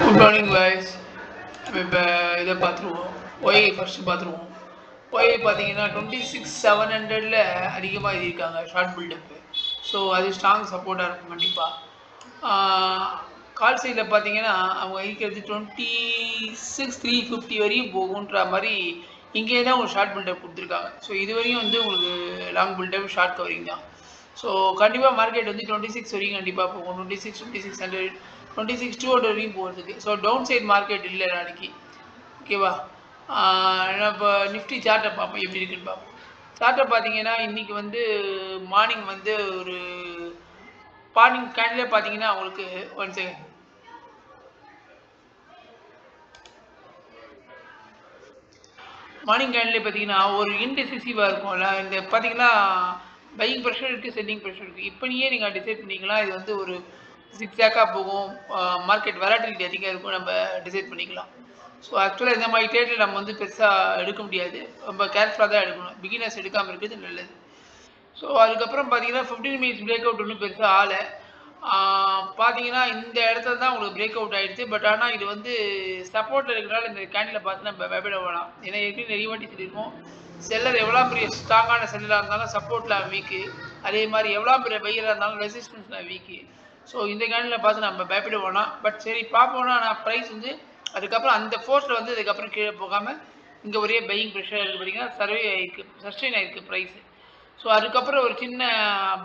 Good morning guys. இப்போ இதை பார்த்துருவோம். ஒய் ஃபர்ஸ்ட் பார்த்துருவோம். ஒய் பார்த்தீங்கன்னா 26,700 அதிகமாக எழுதியிருக்காங்க ஷார்ட் பில்டப்பு. ஸோ அது ஸ்ட்ராங் சப்போர்ட்டாக இருக்கும் கண்டிப்பாக. கால் சைடில் பார்த்தீங்கன்னா அவங்க இருக்கிறது 26,350 வரையும் போகுன்ற மாதிரி இங்கே தான் ஒரு ஷார்ட் பில்டப் கொடுத்துருக்காங்க. ஸோ இது வரையும் வந்து உங்களுக்கு லாங் பில்டப் ஷார்ட் கவரிங் தான். ஸோ கண்டிப்பாக மார்க்கெட் வந்து 26 வரைக்கும் கண்டிப்பாக போகும். 2600 26,200 வரையும் போகிறதுக்கு. ஸோ டவுன் சைட் மார்க்கெட் இல்லை நாளைக்கு. ஓகேவா? இப்போ நிஃப்டி சார்ட்டை பார்ப்போம் எப்படி இருக்குன்னு பார்ப்போம். சார்ட்டை பார்த்தீங்கன்னா இன்றைக்கி வந்து மார்னிங் வந்து ஒரு மார்னிங் கேண்டில் பார்த்தீங்கன்னா உங்களுக்கு ஒன் செகண்ட் மார்னிங் கேண்டில் பார்த்தீங்கன்னா ஒரு இன்டெசிசிவாக இருக்கும்ல. இந்த பார்த்தீங்கன்னா பையிங் ப்ரெஷர் இருக்குது, செல்லிங் ப்ரெஷர் இருக்குது. இப்போயே நீங்கள் டிசைட் பண்ணிக்கலாம் இது வந்து ஒரு சிக்ஸாக்காக போகும், மார்க்கெட் வெலாட்டிலிட்டி அதிகம் இருக்கும், நம்ம டிசைட் பண்ணிக்கலாம். ஸோ ஆக்சுவலாக இந்த மாதிரி ட்ரேடில் நம்ம வந்து பெருசாக எடுக்க முடியாது, ரொம்ப கேர்ஃபுல்லாக தான் எடுக்கணும். பிகினர்ஸ் எடுக்காமல் இருக்கிறது நல்லது. ஸோ அதுக்கப்புறம் பார்த்தீங்கன்னா 15 மினிட்ஸ் பிரேக் அவுட் ஒன்றும் பெருசாக ஆலை. பார்த்தீங்கன்னா இந்த இடத்துல தான் உங்களுக்கு பிரேக் அவுட் ஆகிடுச்சு. பட் ஆனால் இது வந்து சப்போர்ட்டில் இருக்கிறனால இந்த கேண்டில் பார்த்து நம்ம பயப்பட வேணாம். ஏன்னா எப்படி நிறைய வாட்டி சொல்லியிருக்கோம், செல்லர் எவ்வளோ பெரிய ஸ்ட்ராங்கான செல்லராக இருந்தாலும் சப்போர்ட்டில் வீக்கு, அதே மாதிரி எவ்வளோ பெரிய பையராக இருந்தாலும் ரெசிஸ்டன்ஸில் வீக்கு. ஸோ இந்த கேண்டில் பார்த்து நம்ம பயப்பட வேணாம். பட் சரி பார்ப்போம்னா ஆனால் ப்ரைஸ் வந்து அதுக்கப்புறம் அந்த ஃபோர்ஸில் வந்து அதுக்கப்புறம் கீழே போகாமல் இங்கே ஒரே பையிங் ப்ரெஷர் இருக்குது. பார்த்தீங்கன்னா சர்வே ஆகிருக்கு, சஸ்டெயின் ஆகிருக்கு ப்ரைஸு. ஸோ அதுக்கப்புறம் ஒரு சின்ன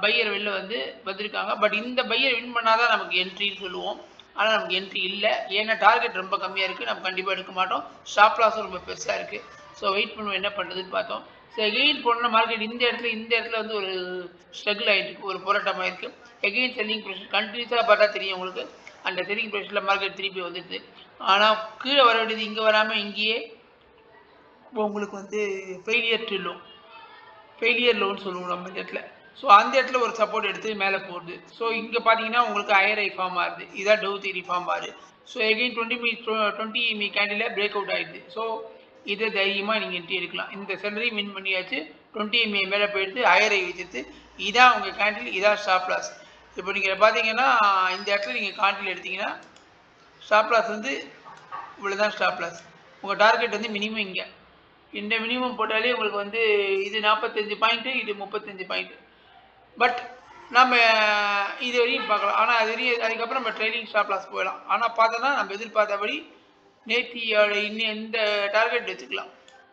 பையர் வெளில வந்திருக்காங்க. பட் இந்த பையர் வின் பண்ணால் தான் நமக்கு என்ட்ரின்னு சொல்லுவோம். ஆனால் நமக்கு என்ட்ரி இல்லை, ஏன்னா டார்கெட் ரொம்ப கம்மியாக இருக்குது, நம்ம கண்டிப்பாக எடுக்க மாட்டோம். ஸ்டாப் லாஸும் ரொம்ப பெருசாக இருக்குது. ஸோ வெயிட் பண்ணுவோம் என்ன பண்ணுறதுன்னு பார்த்தோம். ஸோ எகெயின் போன மார்க்கெட் இந்த இடத்துல வந்து ஒரு ஸ்ட்ரகிள் ஆகிட்டு ஒரு போராட்டமாக இருக்குது. எகெயின் செல்லிங் ப்ரெஷர் கண்டினியூஸாக பார்த்தா தெரியும் உங்களுக்கு. அந்த செல்லிங் ப்ரெஷரில் மார்க்கெட் திருப்பி வந்துடுது. ஆனால் கீழே வர வேண்டியது இங்கே வராமல் இங்கேயே உங்களுக்கு வந்து ஃபெயிலியர் லோன்னு சொல்லுவோம் நம்ம இந்த இடத்துல. ஸோ அந்த இடத்துல ஒரு சப்போர்ட் எடுத்து மேலே போகுது. ஸோ இங்கே பார்த்தீங்கன்னா உங்களுக்கு ஐஆர்ஐ ஃபார்ம் ஆகுது, இதான் டவு தியரி ஃபார்ம் ஆகுது. So again 20 MA candle break out ஆகிடுது. ஸோ இதை தைரியமாக நீங்கள் என்ட்ரி எடுக்கலாம். இந்த செல்லரையும் வின் பண்ணியாச்சு, 20 MA மேலே போயிடுது, ஐஆர்ஐ வச்சுட்டு இதான் உங்கள் கேண்டில், இதான் ஸ்டாப் லாஸ். இப்போ நீங்கள் பார்த்தீங்கன்னா இந்த இடத்துல நீங்கள் கேண்டில் எடுத்தீங்கன்னா ஸ்டாப் லாஸ் வந்து இவ்வளோ தான் ஸ்டாப் லாஸ். உங்கள் டார்கெட் வந்து மினிமம் இங்கே இந்த மினிமம் போட்டாலே உங்களுக்கு வந்து இது 45 பாயிண்ட்டு, இது 35 பாயிண்ட்டு. பட் நம்ம இது வரையும் பார்க்கலாம். ஆனால் அது வரையும் அதுக்கப்புறம் நம்ம ட்ரெயிலிங் ஸ்டாப் லாஸ் போயிடலாம். ஆனால் பார்த்தோன்னா நம்ம எதிர்பார்த்தபடி நேத்தியோட இன்னும் எந்த டார்கெட் வச்சுக்கலாம்.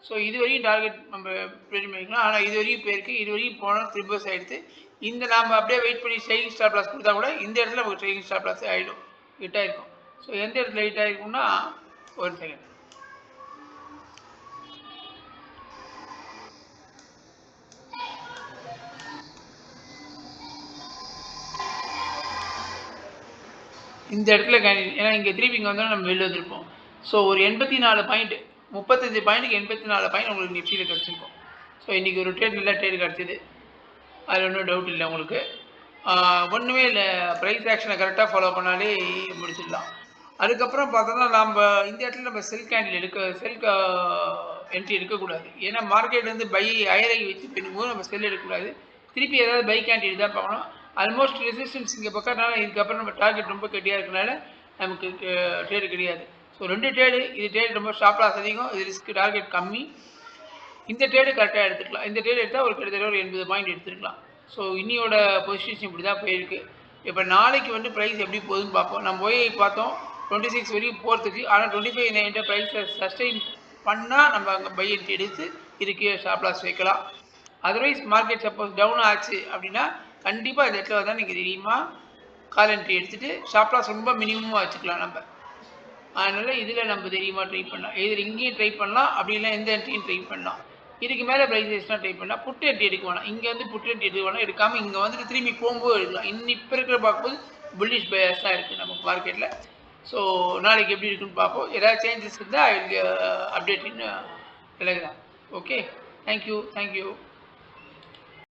ஸோ இது வரையும் டார்கெட் நம்ம ரெடி பண்ணிக்கலாம். ஆனால் இது வரையும் போயிருக்கு, இது வரையும் போனால் ரிவர்ஸ் ஆகிடுது. இந்த நாம் அப்படியே வெயிட் பண்ணி ட்ரெயிலிங் ஸ்டாப் லாஸ் கொடுத்தா கூட இந்த இடத்துல நமக்கு ட்ரெயிலிங் ஸ்டாப் லாஸ் ஆகிடும், ஹிட் ஆகிருக்கும். ஸோ எந்த இடத்துல ஹிட் ஆகிருக்கும்னா ஒரு செகண்ட் இந்த இடத்துல கேண்டில், ஏன்னா இங்கே திருப்பி இங்கே வந்தாலும் நம்ம வெளில வந்திருப்போம். ஸோ ஒரு 84 பாயிண்ட், 35 பாயிண்ட்டுக்கு 84 பாயிண்ட் உங்களுக்கு நிஃப்டியில் கிடச்சிருக்கும். ஸோ இன்றைக்கி ஒரு ட்ரேட் நல்ல ட்ரேட் கிடச்சிது, அதில் ஒன்றும் டவுட் இல்லை உங்களுக்கு. ஒன்றுமே இல்லை, ப்ரைஸ் ஆக்ஷனை கரெக்டாக ஃபாலோ பண்ணாலே முடிச்சிடலாம். அதுக்கப்புறம் பார்த்தோன்னா நம்ம இந்த இடத்துல நம்ம செல் என்ட்ரி எடுக்கக்கூடாது. ஏன்னா மார்க்கெட் வந்து பை ஐஆர்ஐ வச்சு பண்ணும்போது நம்ம செல் எடுக்கக்கூடாது. திருப்பி ஏதாவது பை கேண்டில் தான் பார்க்கணும். ஆல்மோஸ்ட் ரெசிஸ்டன்ஸ் இங்கே பக்கம்னால இதுக்கப்புறம் நம்ம டார்கெட் ரொம்ப கெட்டியாக இருக்கனால நமக்கு ட்ரேடு கிடையாது. ஸோ 2 ட்ரேடு, இது ட்ரேடு ரொம்ப ஸ்டாப் லாஸ் அதிகம், இது ரிஸ்க் டார்கெட் கம்மி. இந்த ட்ரேடு கரெக்டாக எடுத்துக்கலாம். இந்த ட்ரேடு எடுத்தால் ஒரு கிட்டத்தட்ட ஒரு 80 பாயிண்ட் எடுத்துருக்கலாம். ஸோ இன்னியோட பொசிஷன் இப்படி தான் போயிருக்கு. இப்போ நாளைக்கு வந்து ப்ரைஸ் எப்படி போகுதுன்னு பார்ப்போம். நம்ம போய் பார்த்தோம் 26 வரைக்கும் போகிறதுக்கு. ஆனால் 25 ப்ரைஸை சஸ்டெயின் பண்ணால் நம்ம அங்கே பை என்ட்ரி எடுத்து இதுக்கு ஸ்டாப் லாஸ் வைக்கலாம். அதர்வைஸ் மார்க்கெட் சப்போஸ் டவுன் ஆச்சு அப்படின்னா கண்டிப்பாக இந்த இடத்துல தான் நீங்கள் தெரியுமா கால் என்ட்ரி எடுத்துகிட்டு ஸ்டாப் லாஸ் ரொம்ப மினிமமாக வச்சுக்கலாம் நம்ம. அதனால் இதில் நம்ம தெரியுமா ட்ரை பண்ணலாம். இதில் இங்கேயும் ட்ரை பண்ணலாம், அப்படி இல்லை எந்த என்ட்ரியும் ட்ரை பண்ணலாம். இதுக்கு மேலே ப்ரைஸஸ்லாம் ட்ரை பண்ணலாம். புட்டு என்ட்ரி எடுக்க வேணாம், இங்கே வந்து புட்டு என்ட்ரி எடுக்க வேணாம், எடுக்காமல் இங்கே வந்துட்டு திரும்பி போகும்போது எடுக்கலாம். இப்போ இருக்கிற பார்க்கும்போது புல்லிஷ் பயாஸாக இருக்குது நமக்கு மார்க்கெட்டில். ஸோ நாளைக்கு எப்படி இருக்குன்னு பார்ப்போம். ஏதாவது சேஞ்சஸ் இருந்தால் அப்டேட்டின்னு விலகுதான். Okay, thank you.